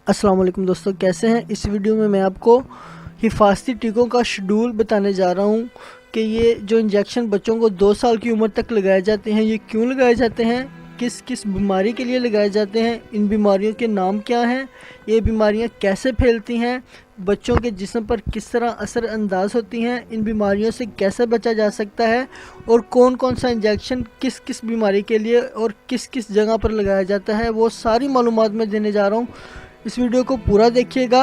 अस्सलाम वालेकुम दोस्तों, कैसे हैं। इस वीडियो में मैं आपको हिफाजती टीकों का शेड्यूल बताने जा रहा हूं कि ये जो इंजेक्शन बच्चों को 2 साल की उम्र तक लगाए जाते हैं, ये क्यों लगाए जाते हैं, किस किस बीमारी के लिए लगाए जाते हैं, इन बीमारियों के नाम क्या हैं, ये बीमारियां कैसे फैलती हैं, बच्चों के जिस्म पर किस तरह असर अंदाज होती हैं, इन बीमारियों से कैसे बचा जा सकता है और कौन कौन सा इंजेक्शन किस किस बीमारी के लिए और किस किस जगह पर लगाया जाता है, वो सारी मालूमात मैं देने जा रहा हूँ। इस वीडियो को पूरा देखिएगा।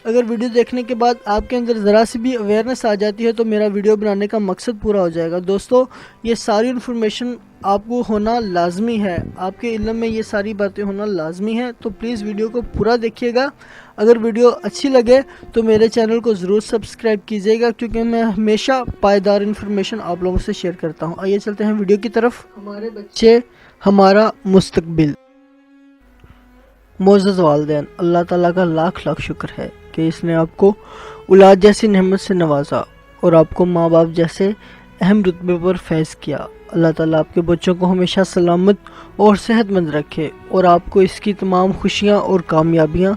अगर वीडियो देखने के बाद आपके अंदर ज़रा सी भी अवेयरनेस आ जाती है तो मेरा वीडियो बनाने का मकसद पूरा हो जाएगा। दोस्तों, ये सारी इन्फॉर्मेशन आपको होना लाजमी है, आपके इल्म में ये सारी बातें होना लाजमी है, तो प्लीज़ वीडियो को पूरा देखिएगा। अगर वीडियो अच्छी लगे तो मेरे चैनल को ज़रूर सब्सक्राइब कीजिएगा, क्योंकि मैं हमेशा पायदार इन्फॉर्मेशन आप लोगों से शेयर करता हूँ। आइए चलते हैं वीडियो की तरफ। हमारे बच्चे हमारा मुस्तकबिल। मोअज़्ज़ज़ वालिदैन, अल्लाह ताला का लाख लाख शुक्र है कि इसने आपको औलाद जैसी नेमत से नवाजा और आपको माँ बाप जैसे अहम रुतबे पर फैज़ किया। अल्लाह ताला आपके बच्चों को हमेशा सलामत और सेहतमंद रखे और आपको इसकी तमाम खुशियाँ और कामयाबियाँ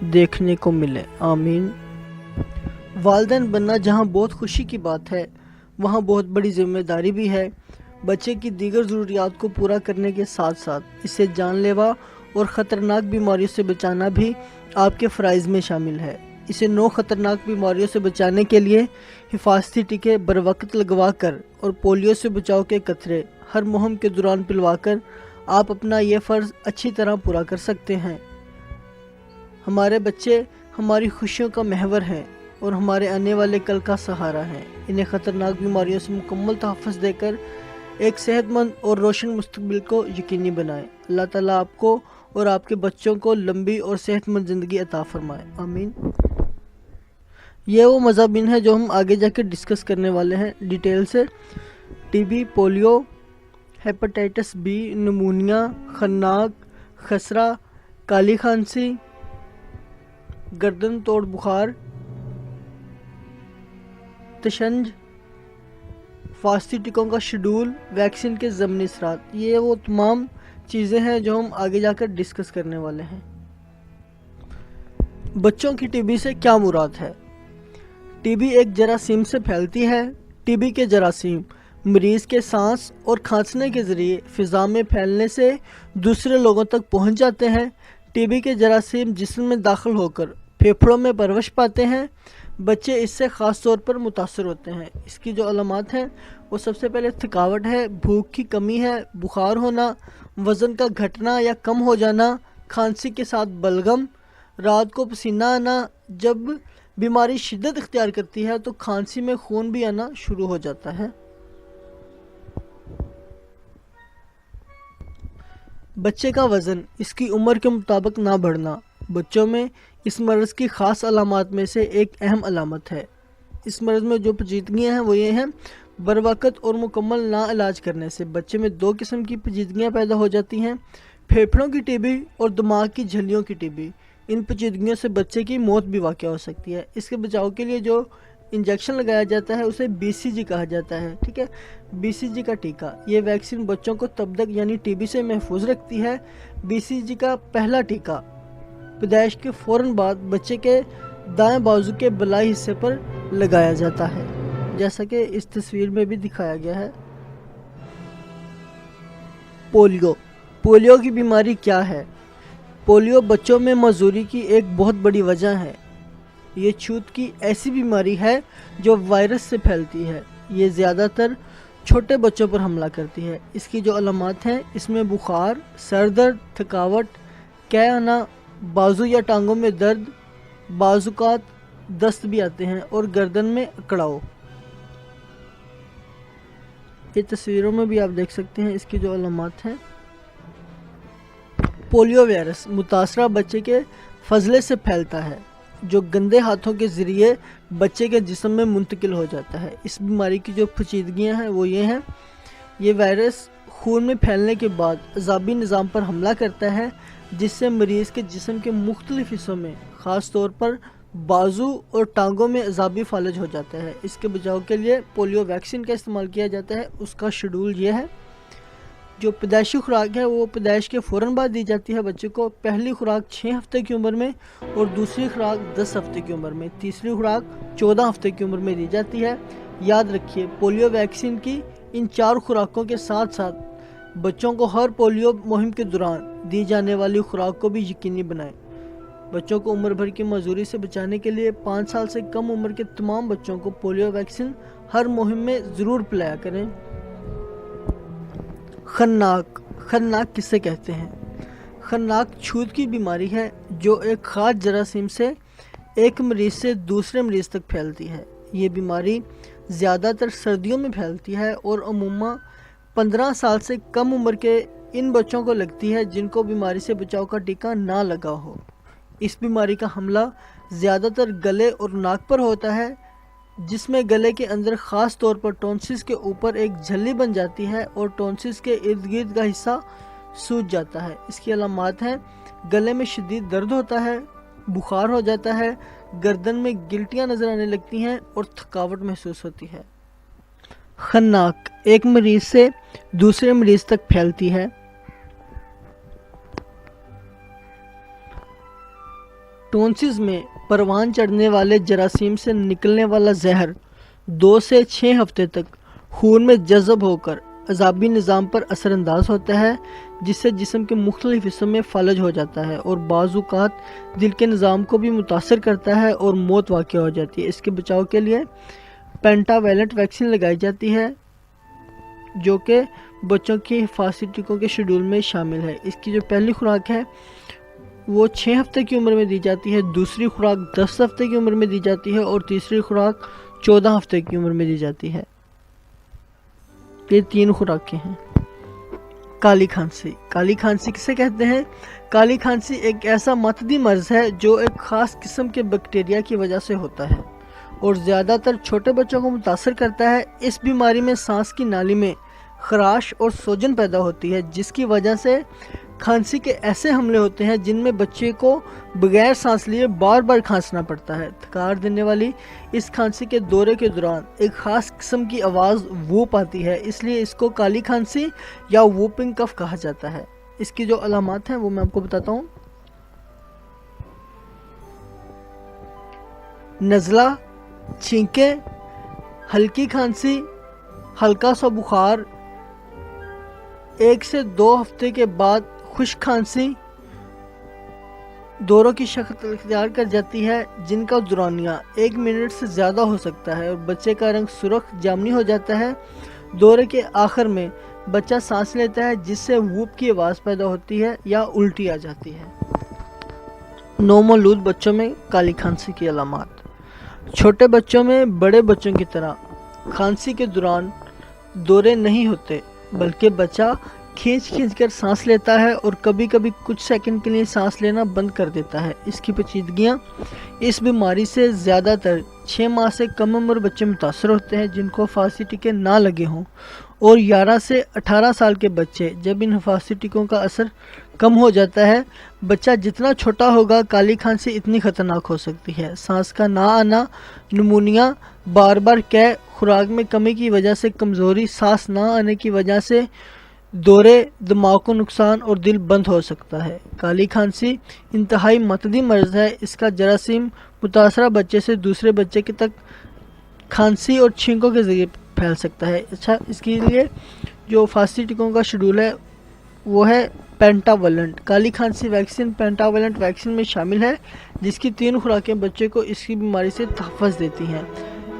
देखने को मिले, आमीन। वालिदैन बनना जहाँ बहुत खुशी की बात है, वहाँ बहुत बड़ी जिम्मेदारी भी है। बच्चे की दीगर ज़रूरियात को पूरा करने के साथ साथ इसे जानलेवा और ख़तरनाक बीमारियों से बचाना भी आपके फ़राइज़ में शामिल है। इसे 9 ख़तरनाक बीमारियों से बचाने के लिए हिफाजती टीके बर वक्त लगवा कर और पोलियो से बचाव के कतरे हर मुहिम के दौरान पिलवा कर आप अपना ये फ़र्ज़ अच्छी तरह पूरा कर सकते हैं। हमारे बच्चे हमारी खुशियों का महवर हैं और हमारे आने वाले कल का सहारा हैं। इन्हें ख़तरनाक बीमारियों से मुकम्मल तहफ़्फ़ुज़ देकर एक सेहतमंद और रोशन मुस्तकबिल को यकीनी बनाएं। अल्लाह ताला आपको और आपके बच्चों को लंबी और सेहतमंद ज़िंदगी अता फरमाए, आमीन। ये वो मज़ाबीन है जो हम आगे जाके डिस्कस करने वाले हैं डिटेल से। TB, polio, hepatitis B, pneumonia, खन्नाक, खसरा, काली खांसी, गर्दन तोड़ बुखार, तशंज, हिफाजती टीकों का शेड्यूल, वैक्सीन के ज़मनी असरात, ये वो तमाम चीज़ें हैं जो हम आगे जाकर डिस्कस करने वाले हैं। बच्चों की टीबी से क्या मुराद है। टीबी एक जरासीम से फैलती है। टीबी के जरासीम मरीज़ के सांस और खांसने के ज़रिए फ़िज़ा में फैलने से दूसरे लोगों तक पहुंच जाते हैं। टीबी के जरासीम जिस्म में दाखिल होकर फेफड़ों में परवश पाते हैं। बच्चे इससे ख़ास तौर पर मुतासर होते हैं। इसकी जो अलामात हैं वो सबसे पहले थकावट है, भूख की कमी है, बुखार होना, वज़न का घटना या कम हो जाना, खांसी के साथ बलगम, रात को पसीना आना। जब बीमारी शिद्दत इख्तियार करती है तो खांसी में खून भी आना शुरू हो जाता है। बच्चे का वज़न इसकी उम्र के मुताबिक ना बढ़ना बच्चों में इस मर्ज़ की ख़ास अलामात में से एक अहम अलामत है। इस मर्ज़ में जो पेचीदगियाँ हैं वो ये हैं। बर वक़्त और मुकम्मल ना इलाज करने से बच्चे में 2 किस्म की पेचीदगियाँ पैदा हो जाती हैं, फेफड़ों की टीबी और दिमाग की झिल्लियों की टीबी। इन पेचीदगियों से बच्चे की मौत भी वाक़या हो सकती है। इसके बचाव के लिए जो इंजेक्शन लगाया जाता है उसे BCG कहा जाता है, ठीक है। BCG का टीका, ये वैक्सीन बच्चों को तब तक यानी टीबी से महफूज रखती है। BCG का पहला टीका पैदाइश के फ़ौरन बाद बच्चे के दाएं बाजू के बलाई हिस्से पर लगाया जाता है, जैसा कि इस तस्वीर में भी दिखाया गया है। पोलियो की बीमारी क्या है। पोलियो बच्चों में मजूरी की एक बहुत बड़ी वजह है। ये छूत की ऐसी बीमारी है जो वायरस से फैलती है। ये ज़्यादातर छोटे बच्चों पर हमला करती है। इसकी जो अलामात हैं इसमें बुखार, सर दर्द, थकावट, कै आना, बाजू या टांगों में दर्द, बाजुकात दस्त भी आते हैं और गर्दन में अकड़ाव। ये तस्वीरों में भी आप देख सकते हैं इसकी जो अलामात हैं। पोलियो वायरस मुतासरा बच्चे के फजले से फैलता है जो गंदे हाथों के ज़रिए बच्चे के जिस्म में मुंतकिल हो जाता है। इस बीमारी की जो पेचीदगियाँ हैं वो ये हैं। ये वायरस खून में फैलने के बाद अज़ाबी निज़ाम पर हमला करता है, जिससे मरीज़ के जिस्म के मुख्तलिफ हिस्सों में ख़ास तौर पर बाजू और टांगों में अज़ाबी फालज हो जाता है। इसके बचाव के लिए पोलियो वैक्सीन का इस्तेमाल किया जाता है। उसका शेड्यूल ये है। जो पैदाइशी खुराक है वो पैदाइश के फ़ौरन बाद दी जाती है बच्चे को। पहली खुराक 6 हफ्ते की उम्र में और दूसरी खुराक 10 हफ्ते की उम्र में, तीसरी खुराक 14 हफ्ते की उम्र में दी जाती है। याद रखिए, पोलियो वैक्सीन की इन 4 खुराकों के साथ साथ बच्चों को हर पोलियो मुहिम के दौरान दी जाने वाली खुराक को भी यकीनी बनाएं। बच्चों को उम्र भर की मजदूरी से बचाने के लिए 5 साल से कम उम्र के तमाम बच्चों को पोलियो वैक्सीन हर मुहिम में ज़रूर पिलाया करें। खन्नाक, खन्नाक किसे कहते हैं? खन्नाक छूत की बीमारी है जो एक खास जरासीम से एक मरीज़ से दूसरे मरीज़ तक फैलती है। ये बीमारी ज़्यादातर सर्दियों में फैलती है और अमूमन 15 साल से कम उम्र के इन बच्चों को लगती है जिनको बीमारी से बचाव का टीका ना लगा हो। इस बीमारी का हमला ज़्यादातर गले और नाक पर होता है, जिसमें गले के अंदर ख़ास तौर पर टॉन्सिस के ऊपर एक झिल्ली बन जाती है और टॉन्सिस के इर्द गिर्द का हिस्सा सूज जाता है। इसकी अलामात हैं गले में शदीद दर्द होता है, बुखार हो जाता है, गर्दन में गिल्टियाँ नज़र आने लगती हैं और थकावट महसूस होती है। खन्नाक एक मरीज़ से दूसरे मरीज़ तक फैलती है। टॉन्सिस में परवान चढ़ने वाले जरासीम से निकलने वाला जहर 2 से 6 हफ्ते तक खून में जज़ब होकर अज़ाबी निज़ाम पर असरअंदाज होता है, जिससे जिस्म के मुख्तलिफ हिस्सों में फ़लज हो जाता है और बाज़ औक़ात दिल के निज़ाम को भी मुतासर करता है और मौत वाक़या हो जाती है। इसके बचाव के लिए पेंटावेलेंट वैक्सीन लगाई जाती है जो कि बच्चों की हिफाज़ती टीकों के शेड्यूल में शामिल है। इसकी जो पहली खुराक है वो 6 हफ्ते की उम्र में दी जाती है, दूसरी खुराक 10 हफ्ते की उम्र में दी जाती है और तीसरी खुराक 14 हफ्ते की उम्र में दी जाती है। ये 3 खुराकें हैं। काली खांसी, काली खांसी किसे कहते हैं? काली खांसी एक ऐसा मतदी मर्ज है जो एक ख़ास किस्म के बैक्टीरिया की वजह से होता है और ज़्यादातर छोटे बच्चों को मुतासर करता है। इस बीमारी में सांस की नाली में खराश और सूजन पैदा होती है, जिसकी वजह से खांसी के ऐसे हमले होते हैं जिनमें बच्चे को बगैर सांस लिए बार बार खांसना पड़ता है। थकार देने वाली इस खांसी के दौरे के दौरान एक ख़ास किस्म की आवाज़ वूप आती है, इसलिए इसको काली खांसी या वूपिंग कफ कहा जाता है। इसकी जो अलामात हैं वो मैं आपको बताता हूँ। नज़ला, छींकें, हल्की खांसी, हल्का सा बुखार, 1 से 2 हफ्ते के बाद खुश्क खांसी दौरों की शक्ल इख्तियार कर जाती है, जिनका दौरानिया 1 मिनट से ज़्यादा हो सकता है और बच्चे का रंग सुर्ख जामनी हो जाता है। दौरे के आखिर में बच्चा सांस लेता है, जिससे वूप की आवाज़ पैदा होती है या उल्टी आ जाती है। नौमौलूद बच्चों में काली खांसी की अलामात। छोटे बच्चों में बड़े बच्चों की तरह खांसी के दौरान दौरे नहीं होते, बल्कि बच्चा खींच कर सांस लेता है और कभी कभी कुछ सेकंड के लिए सांस लेना बंद कर देता है। इसकी पेचीदगियाँ, इस बीमारी से ज़्यादातर 6 माह से कम उम्र बच्चे मुतासर होते हैं जिनको हिफाज़ती टीके ना लगे हों, और 11 से 18 साल के बच्चे। जब इन हिफाज़ती टीकों का असर कम हो जाता है, बच्चा जितना छोटा होगा काली खांसी इतनी ख़तरनाक हो सकती है। सांस का ना आना, निमोनिया, बार बार कै, खुराक में कमी की वजह से कमज़ोरी, सांस ना आने की वजह से दौरे, दिमाग को नुकसान और दिल बंद हो सकता है। काली खांसी इंतहाई मतदी मर्ज है। इसका जरासीम मुतासरा बच्चे से दूसरे बच्चे के तक खांसी और छींकों के ज़रिए फैल सकता है। अच्छा, इसके लिए जो हिफाज़ती टीकों का शेड्यूल है वो है पेंटावेलेंट। काली खांसी वैक्सीन पेंटावेलेंट वैक्सीन में शामिल है, जिसकी 3 खुराकें बच्चे को इसकी बीमारी से तहफ़्फ़ुज़ देती हैं।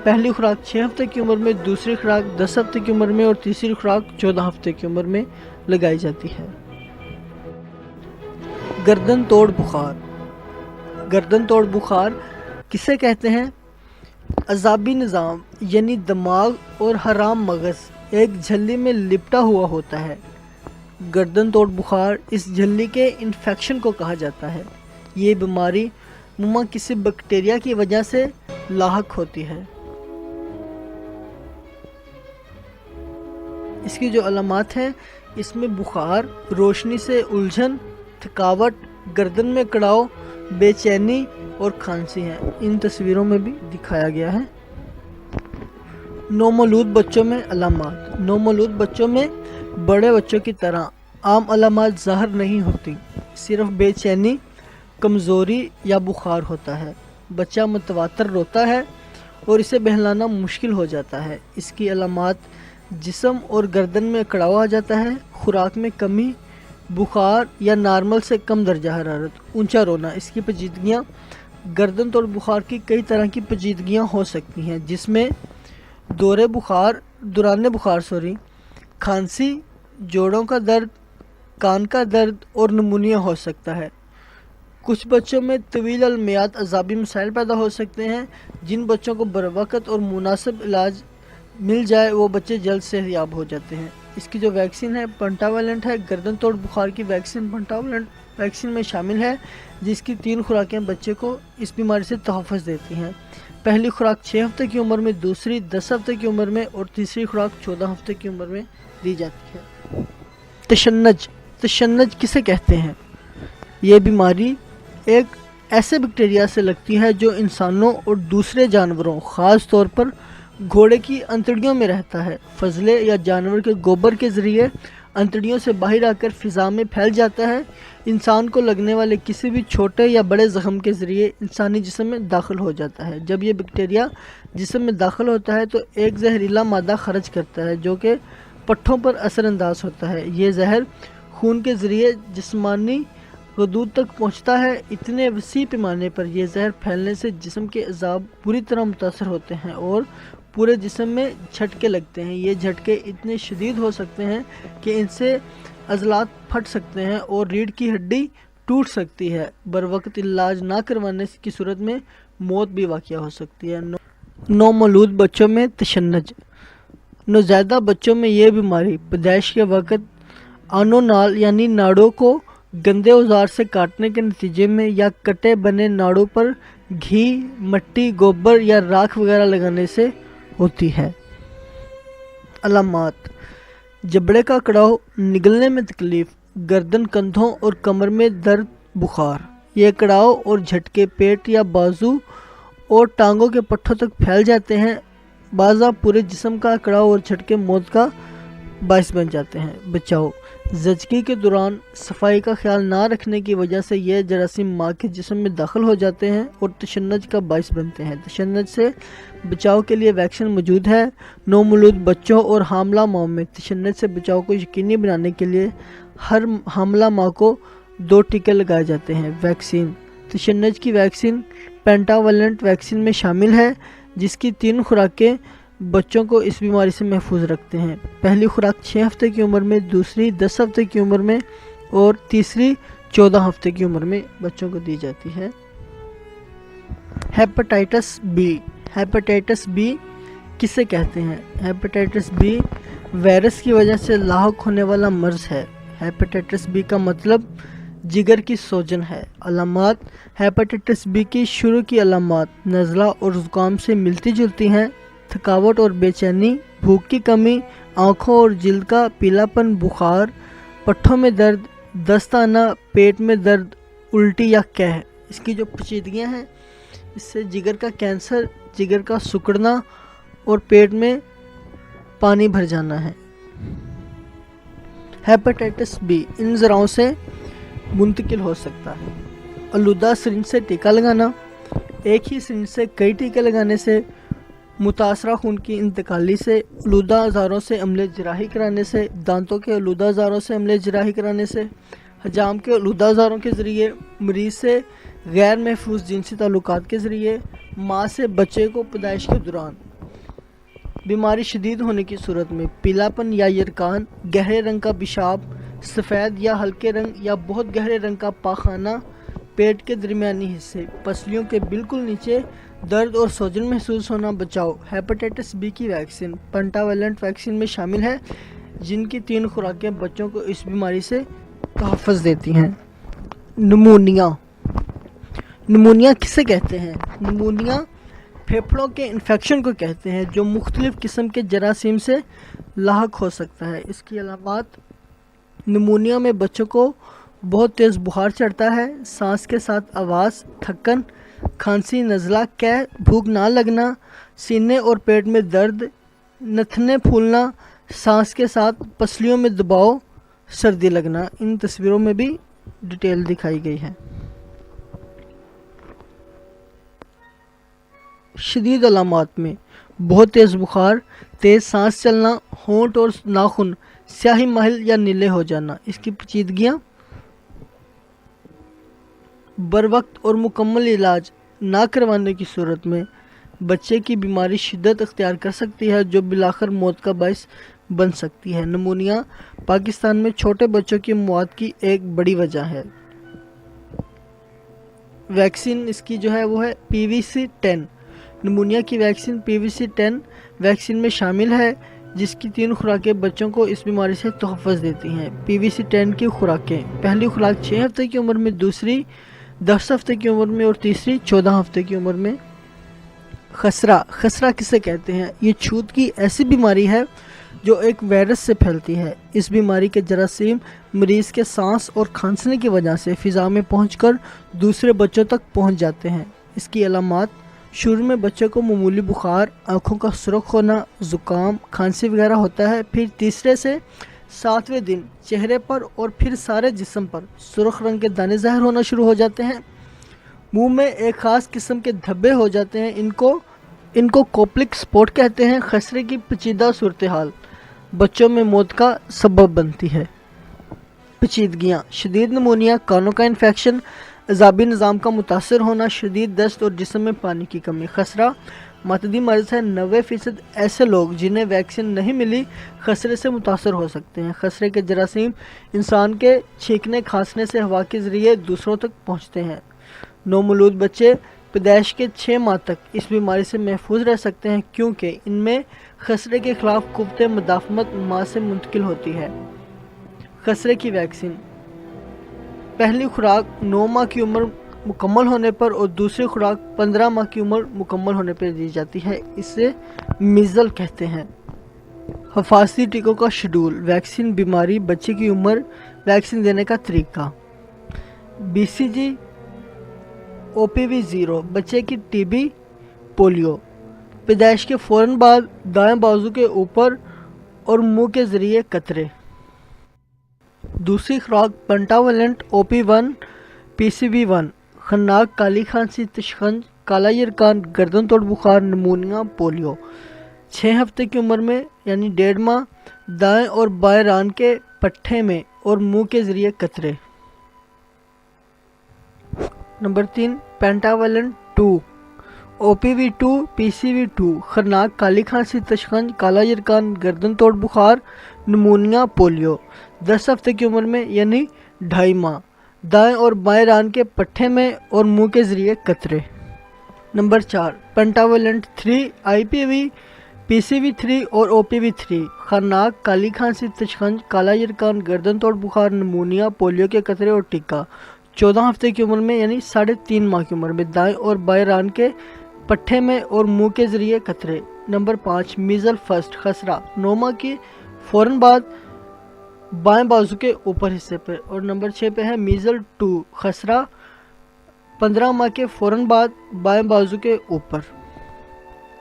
पहली खुराक 6 हफ्ते की उम्र में, दूसरी खुराक 10 हफ्ते की उम्र में और तीसरी खुराक 14 हफ्ते की उम्र में लगाई जाती है। गर्दन तोड़ बुखार, गर्दन तोड़ बुखार किसे कहते हैं? अज़ाबी निज़ाम यानी दिमाग और हराम मगज़ एक झिल्ली में लिपटा हुआ होता है। गर्दन तोड़ बुखार इस झिल्ली के इन्फेक्शन को कहा जाता है। ये बीमारी मुमा किसी बैक्टीरिया की वजह से लाहक होती है। इसकी जो अलामात हैं, इसमें बुखार, रोशनी से उलझन, थकावट, गर्दन में कड़ाव, बेचैनी और खांसी हैं। इन तस्वीरों में भी दिखाया गया है। नौमौलूद बच्चों में अलामात। नौमौलूद बच्चों में बड़े बच्चों की तरह आम अलामात ज़ाहिर नहीं होती, सिर्फ बेचैनी, कमज़ोरी या बुखार होता है। बच्चा मुतवातर रोता है और इसे बहलाना मुश्किल हो जाता है। इसकी अलामात जिस्म और गर्दन में अकड़ाव आ जाता है, खुराक में कमी, बुखार या नॉर्मल से कम दर्जा हरारत, ऊंचा रोना। इसकी पेचीदगियाँ गर्दन तोड़ बुखार की कई तरह की पेचीदगियाँ हो सकती हैं, जिसमें दौरान बुखार खांसी, जोड़ों का दर्द, कान का दर्द और निमोनिया हो सकता है। कुछ बच्चों में तवील अलमियाद अज़ाबी मसाइल पैदा हो सकते हैं। जिन बच्चों को बरवक़्त और मुनासिब इलाज मिल जाए वो बच्चे जल्द सेहतयाब हो जाते हैं। इसकी जो वैक्सीन है पेंटावालेंट है। गर्दन तोड़ बुखार की वैक्सीन पेंटावालेंट वैक्सीन में शामिल है, जिसकी 3 खुराकें बच्चे को इस बीमारी से तहफ़्फ़ुज़ देती हैं। पहली खुराक 6 हफ्ते की उम्र में, दूसरी 10 हफ्ते की उम्र में और तीसरी खुराक 14 हफ्ते की उम्र में दी जाती है। तशन्नुज किसे कहते हैं? ये बीमारी एक ऐसे बैक्टीरिया से लगती है जो इंसानों और दूसरे जानवरों, ख़ास तौर पर घोड़े की अंतड़ियों में रहता है। फजले या जानवर के गोबर के ज़रिए अंतड़ियों से बाहर आकर फ़िज़ा में फैल जाता है। इंसान को लगने वाले किसी भी छोटे या बड़े ज़ख्म के ज़रिए इंसानी जिस्म में दाखिल हो जाता है। जब ये बैक्टीरिया जिस्म में दाखिल होता है तो एक जहरीला मादा खर्च करता है जो कि पट्ठों पर असरअंदाज होता है। ये जहर खून के ज़रिए जिस्मानी गदूद तक पहुँचता है। इतने वसी पैमाने पर यह जहर फैलने से जिस्म के अज़ाब बुरी तरह मुतासर होते हैं और पूरे जिस्म में झटके लगते हैं। ये झटके इतने शदीद हो सकते हैं कि इनसे अज़लात फट सकते हैं और रीढ़ की हड्डी टूट सकती है। बरवक़्त इलाज ना करवाने की सूरत में मौत भी वाक़या हो सकती है। नौमौलूद बच्चों में तशन्नुज। नौज़ायदा बच्चों में ये बीमारी पैदाइश के वक़्त आनोनाल यानी नाड़ों को गंदे औजार से काटने के नतीजे में या कटे बने नाड़ों पर घी, मट्टी, गोबर या राख वगैरह लगाने से होती है। अलामात: जबड़े का कड़ाव, निगलने में तकलीफ़, गर्दन, कंधों और कमर में दर्द, बुखार। ये कड़ाव और झटके पेट या बाजू और टांगों के पट्टों तक फैल जाते हैं। बाज़ा पूरे जिस्म का कड़ाव और झटके मौत का बायस बन जाते हैं। बचाव: ज़चगी के दौरान सफाई का ख्याल ना रखने की वजह से यह जरासीम माँ के जिस्म में दाखिल हो जाते हैं और तशन्नुज का बायस बनते हैं। तशन्नुज से बचाव के लिए वैक्सीन मौजूद है। नौमौलूद बच्चों और हामला माँ में तशन्नुज से बचाव को यकीनी बनाने के लिए हर हामला माँ को 2 टीके लगाए जाते हैं। वैक्सीन: तशन्नुज की वैक्सीन पेंटावालेंट वैक्सीन में शामिल है, जिसकी 3 खुराकें बच्चों को इस बीमारी से महफूज रखते हैं। पहली खुराक 6 हफ्ते की उम्र में, दूसरी 10 हफ्ते की उम्र में और तीसरी 14 हफ्ते की उम्र में बच्चों को दी जाती है। Hepatitis B. हेपेटाइटिस बी किसे कहते हैं? हेपेटाइटिस बी वायरस की वजह से लाहुक होने वाला मर्ज़ है। हेपेटाइटिस बी का मतलब जिगर की सोजन है। अलामात: हेपेटाइटिस बी की शुरू की अलामात नज़ला और ज़ुकाम से मिलती जुलती हैं। थकावट और बेचैनी, भूख की कमी, आँखों और जिल्द का पीलापन, बुखार, पट्ठों में दर्द, दस्त आना, पेट में दर्द, उल्टी या कह। इसकी जो पेचीदगियाँ हैं, इससे जिगर का कैंसर, जिगर का सिकुड़ना और पेट में पानी भर जाना है। हेपेटाइटिस बी इन ज़राओं से मुंतकिल हो सकता है। आलूदा सिरिंज से टीका लगाना, एक ही सिरिंज से कई टीके लगाने से, मुतासरा खून की इंतकाली से, आलूदा औजारों से अमले जराही कराने से, दांतों के आलूदा औजारों से अमले जराही कराने से, हजाम के आलूदा औजारों के ज़रिए, मरीज़ से गैर महफूज जिनसी ताल्लुकात के ज़रिए, माँ से बच्चे को पैदाइश के दौरान। बीमारी शदीद होने की सूरत में पीलापन या यरकान, गहरे रंग का पेशाब, सफ़ेद या हल्के रंग या बहुत गहरे रंग का पाखाना, पेट के दरमियानी हिस्से, पसलियों के बिल्कुल नीचे दर्द और सोजन महसूस होना। बचाव: हेपेटाइटिस बी की वैक्सीन पेंटावालेंट वैक्सीन में शामिल है, जिनकी 3 खुराकें बच्चों को इस बीमारी से तहफ़्फ़ुज़ देती हैं। निमोनिया। निमोनिया किसे कहते हैं? निमोनिया फेफड़ों के इन्फेक्शन को कहते हैं जो मुख्तलिफ़ किस्म के जरासीम से लाहक हो सकता है। इसकी अलामात: निमोनिया में बच्चों को बहुत तेज़ बुखार चढ़ता है, सांस के साथ आवाज़, थक्कन, खांसी, नज़ला, कैं, भूख ना लगना, सीने और पेट में दर्द, नथने फूलना, सांस के साथ पसलियों में दबाव, सर्दी लगना, इन तस्वीरों में भी डिटेल दिखाई गई है। शदीद अलामात में बहुत तेज़ बुखार, तेज़ सांस चलना, होंठ और नाखून स्याही माहिल या नीले हो जाना। इसकी पेचीदगियाँ: बर वक्त और मुकम्मल इलाज ना करवाने की सूरत में बच्चे की बीमारी शिद्दत अख्तियार कर सकती है, जो बिलाखिर मौत का बायस बन सकती है। नमूनिया पाकिस्तान में छोटे बच्चों की मौत की एक बड़ी वजह है। वैक्सीन इसकी जो है वो है PVC10। नमूनिया की वैक्सीन PVC10 वैक्सीन में शामिल है, जिसकी 3 खुराकें बच्चों को इस बीमारी से तहफ़्फ़ुज़ देती हैं। PVC10 की खुराकें: पहली खुराक 6 हफ्ते की उम्र में, दूसरी 10 हफ्ते की उम्र में और तीसरी 14 हफ्ते की उम्र में। खसरा किसे कहते हैं? ये छूत की ऐसी बीमारी है जो एक वायरस से फैलती है। इस बीमारी के जरासीम मरीज़ के सांस और खांसने की वजह से फ़िज़ा में पहुंचकर दूसरे बच्चों तक पहुंच जाते हैं। इसकी अलामात: शुरू में बच्चे को मामूली बुखार, आँखों का सुर्ख होना, ज़ुकाम, खांसी वगैरह होता है। फिर तीसरे से 7वें दिन चेहरे पर और फिर सारे जिस्म पर सुर्ख रंग के दाने ज़ाहिर होना शुरू हो जाते हैं। मुंह में एक ख़ास किस्म के धब्बे हो जाते हैं। इनको कोप्लिक स्पॉट कहते हैं। खसरे की पेचीदा सूरत हाल बच्चों में मौत का सबब बनती है। पेचीदगियाँ: शदीद नमूनिया, कानों का इन्फेक्शन, अज़ाबी निज़ाम का मुतासर होना, शदीद दस्त और जिस्म में पानी की कमी। खसरा मतदी मर्ज़ है। 90% ऐसे लोग जिन्हें वैक्सीन नहीं मिली खसरे से मुतासर हो सकते हैं। खसरे के जरासीम इंसान के छींकने खांसने से हवा के ज़रिए दूसरों तक पहुँचते हैं। नौमौलूद बच्चे पैदाइश के 6 माह तक इस बीमारी से महफूज रह सकते हैं, क्योंकि इनमें खसरे के खिलाफ कुव्वत मुदाफ़मत माँ से मुंतकिल होती है। खसरे की वैक्सीन: पहली खुराक 9 माह की उम्र मुकम्मल होने पर और दूसरी खुराक 15 माह की उम्र मुकम्मल होने पर दी जाती है। इसे मीज़ल कहते हैं। हफाजती टीकों का शेड्यूल: वैक्सीन, बीमारी, बच्चे की उम्र, वैक्सीन देने का तरीका। BCG OPV 0 बच्चे की TB, पोलियो। पैदाइश के फ़ौरन बाद दाएं बाजू के ऊपर और मुंह के ज़रिए कतरे। दूसरी खुराक पेंटावेलेंट OP1 PCV1 खन्नाक, काली खांसी, तशखंज, काला यरकान, गर्दन तोड़ बुखार, नमूनिया, पोलियो। 6 हफ्ते की उम्र में यानी 1.5 माह, दाएं और बाएं रान के पट्टे में और मुंह के ज़रिए कतरे। नंबर 3 पेंटावेलेंट 2 OPV2 PCV2 खन्नाक, काली खांसी, तशखंज, काला यरकान, गर्दन तोड़ बुखार, नमूनिया, पोलियो। 10 हफ्ते की उम्र में यानी 2.5 माह, दाएं और बाएं रान के पट्टे में और मुंह के ज़रिए कतरे। नंबर 4 पेंटावेलेंट 3 IPV PCV3 और OPV3 खन्नाक, काली खांसी, तशखंज, काला यरकान, गर्दन तोड़ बुखार, नमूनिया, पोलियो के कतरे और टीका। 14 हफ्ते की उम्र में यानी 3.5 माह की उम्र में दाएं और बाएं रान के पट्टे में और मुंह के ज़रिए कतरे। नंबर 5 मीज़ल फर्स्ट खसरा 9 माह की फ़ौरन बाद बाएं बाजू के ऊपर हिस्से पर। और नंबर 6 पे है मीज़ल 2 खसरा 15 माह के फ़ौरन बाद बाएं बाजू के ऊपर।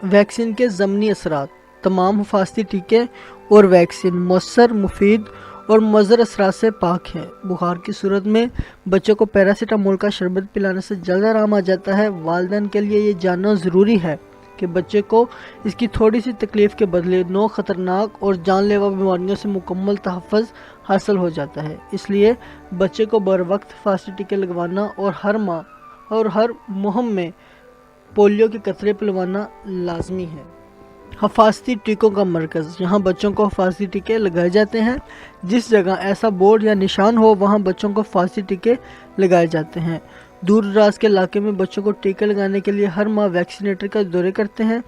वैक्सीन के ज़मनी असरात: तमाम हिफाजती टीके और वैक्सीन मौसर, मुफीद और मुज़र असरात से पाक है। बुखार की सूरत में बच्चों को पैरासीटामोल का शरबत पिलाने से जल्द आराम आ जाता है। वालिदैन के लिए ये जानना ज़रूरी है कि बच्चे को इसकी थोड़ी सी तकलीफ़ के बदले 9 ख़तरनाक और जानलेवा बीमारियों से मुकम्मल तहफ़्फ़ुज़ हासिल हो जाता है। इसलिए बच्चे को बर वक्त हिफाजती टीके लगवाना और हर माह और हर मुहिम में पोलियो के कतरे पिलवाना लाजमी है। हिफाजती टीकों का मरकज़: यहाँ बच्चों को हिफाजती टीके लगाए जाते हैं। जिस जगह ऐसा बोर्ड या निशान हो वहाँ बच्चों को हिफाजती टीके लगाए जाते हैं। दूर दराज के इलाके में बच्चों को टीके लगाने के लिए हर माह वैक्सीनेटर का दौरे करते हैं।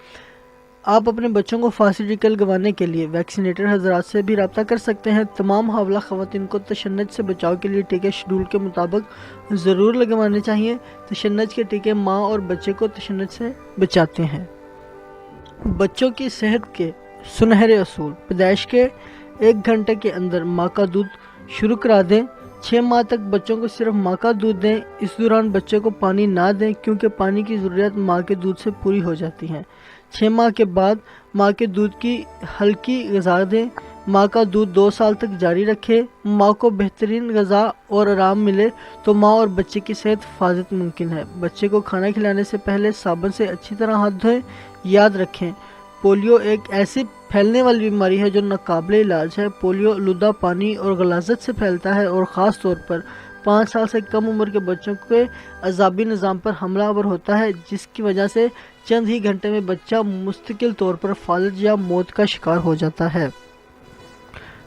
आप अपने बच्चों को हिफाजती टीके लगवाने के लिए वैक्सीनेटर हजरात से भी रब्ता कर सकते हैं। तमाम हावला ख़वातीन को तशन्नुज से बचाव के लिए टीके शेड्यूल के मुताबिक ज़रूर लगवाने चाहिए। तशन्नुज के टीके माँ और बच्चे को तशन्नुज से बचाते हैं। बच्चों की सेहत के सुनहरे असूल: पैदाइश के 1 घंटे के अंदर माँ का दूध शुरू करा दें। 6 माह तक बच्चों को सिर्फ माँ का दूध दें। इस दौरान बच्चे को पानी ना दें, क्योंकि पानी की ज़रूरत माँ के दूध से पूरी हो जाती है। 6 ماہ کے بعد ماں کے دودھ کی ہلکی غذا دیں۔ ماں کا دودھ 2 سال تک جاری رکھیں۔ ماں کو بہترین غذا اور آرام ملے تو ماں اور بچے کی صحت حفاظت ممکن ہے۔ بچے کو کھانا کھلانے سے پہلے صابن سے اچھی طرح ہاتھ دھوئیں۔ یاد رکھیں، پولیو ایک ایسی پھیلنے والی بیماری ہے جو ناقابل علاج ہے۔ پولیو آلودہ پانی اور غلاظت سے پھیلتا ہے اور خاص طور پر 5 سال سے کم عمر کے بچوں کے اعصابی نظام پر حملہ آور ہوتا ہے، جس کی وجہ سے چند ہی گھنٹے میں بچہ مستقل طور پر فالج یا موت کا شکار ہو جاتا ہے۔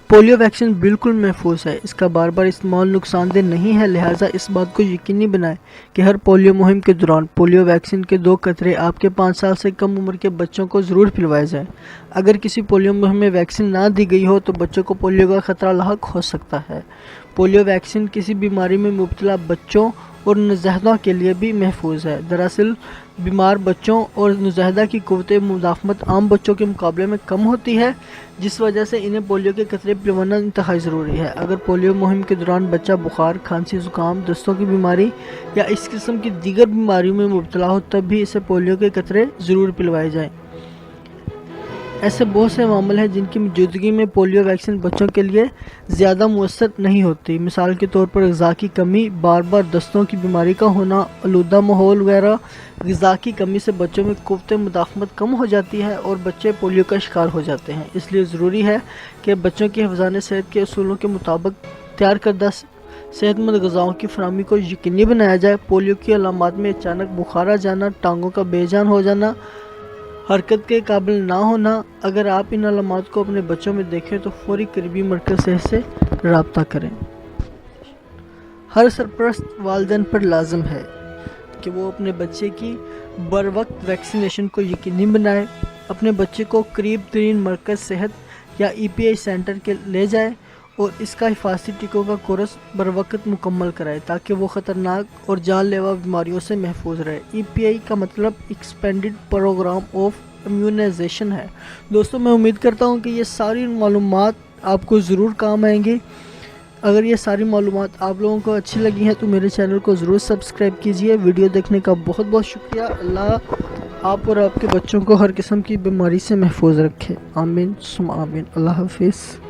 پولیو ویکسین بالکل محفوظ ہے، اس کا بار بار استعمال نقصان دہ نہیں ہے، لہٰذا اس بات کو یقینی بنائیں کہ ہر پولیو مہم کے دوران پولیو ویکسین کے 2 قطرے آپ کے 5 سال سے کم عمر کے بچوں کو ضرور پلوائے جائیں۔ اگر کسی پولیو مہم میں ویکسین نہ دی گئی ہو تو بچوں کو پولیو کا خطرہ لاحق ہو سکتا ہے۔ پولیو ویکسین کسی بیماری میں مبتلا بچوں اور نوزائیدہ کے لیے بھی محفوظ ہے۔ دراصل بیمار بچوں اور نوزائیدہ کی قوت مدافعت عام بچوں کے مقابلے میں کم ہوتی ہے، جس وجہ سے انہیں پولیو کے قطرے پلوانا انتہائی ضروری ہے۔ اگر پولیو مہم کے دوران بچہ بخار، کھانسی، زکام، دستوں کی بیماری یا اس قسم کی دیگر بیماریوں میں مبتلا ہو تب بھی اسے پولیو کے قطرے ضرور پلوائے جائیں۔ ایسے بہت سے معاملے ہیں جن کی موجودگی میں پولیو ویکسین بچوں کے لیے زیادہ مؤثر نہیں ہوتی۔ مثال کے طور پر غذا کی کمی، بار بار دستوں کی بیماری کا ہونا، آلودہ ماحول وغیرہ۔ غذا کی کمی سے بچوں میں قوت مدافعت کم ہو جاتی ہے اور بچے پولیو کا شکار ہو جاتے ہیں۔ اس لیے ضروری ہے کہ بچوں کی حفظان صحت کے اصولوں کے مطابق تیار کردہ صحت مند غذاؤں کی فراہمی کو یقینی بنایا جائے۔ پولیو کی علامات میں اچانک بخار آ جانا، ٹانگوں کا بے جان ہو جانا، حرکت کے قابل نہ ہونا۔ اگر آپ ان علامات کو اپنے بچوں میں دیکھیں تو فوری قریبی مرکز صحت سے رابطہ کریں۔ ہر سرپرست والدین پر لازم ہے کہ وہ اپنے بچے کی بروقت ویکسینیشن کو یقینی بنائے، اپنے بچے کو قریب ترین مرکز صحت یا EPI سینٹر کے لے جائے اور اس کا حفاظتی ٹیکوں کا کورس بروقت مکمل کرائے تاکہ وہ خطرناک اور جان لیوا بیماریوں سے محفوظ رہے۔ EPI کا مطلب ایکسپینڈڈ پروگرام آف امیونائزیشن ہے۔ دوستوں، میں امید کرتا ہوں کہ یہ ساری معلومات آپ کو ضرور کام آئیں گی۔ اگر یہ ساری معلومات آپ لوگوں کو اچھی لگی ہیں تو میرے چینل کو ضرور سبسکرائب کیجئے۔ ویڈیو دیکھنے کا بہت بہت شکریہ۔ اللہ آپ اور آپ کے بچوں کو ہر قسم کی بیماری سے محفوظ رکھے۔ آمین ثم آمین۔ اللہ حافظ۔